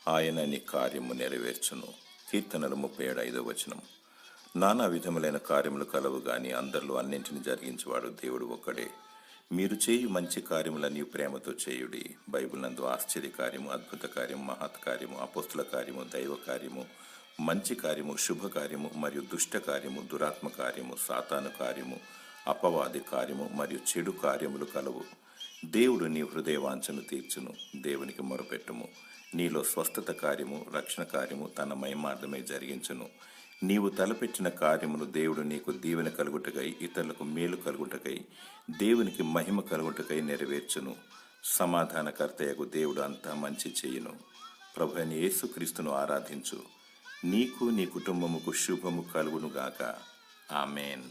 ఆయన నీ కార్యము నెరవేర్చును. కీర్తనలు 37:5. నానా విధములైన కార్యములు కలవు గాని అందరిలో అన్నింటిని జరిగించేవాడు దేవుడు ఒక్కడే. మీరు చేయు మంచి కార్యములన్నీ ప్రేమతో చేయుడి. బైబిల్ నందు ఆశ్చర్య కార్యము, అద్భుత కార్యము, మహత్కార్యము, అపోస్తుల కార్యము, దైవ కార్యము, మంచి కార్యము, శుభకార్యము మరియు దుష్ట కార్యము, దురాత్మ కార్యము, సాతాను కార్యము, అపవాది కార్యము మరియు చెడు కార్యములు కలవు. దేవుడు నీ హృదయవాంఛను తీర్చును. దేవునికి మొరపెట్టుము. నీలో స్వస్థత కార్యము, రక్షణ కార్యము తన మహిమార్థమై జరిగించును. నీవు తలపెట్టిన కార్యమును దేవుడు నీకు దీవెన కలుగుటకై, ఇతరులకు మేలు కలుగుటకై, దేవునికి మహిమ కలుగుటకై నెరవేర్చును. సమాధానకర్తయగు దేవుడు అంతా మంచి చేయును. ప్రభువైన యేసుక్రీస్తును ఆరాధించు. నీకు నీ కుటుంబముకు శుభము కలుగునుగాక. ఆమేన్.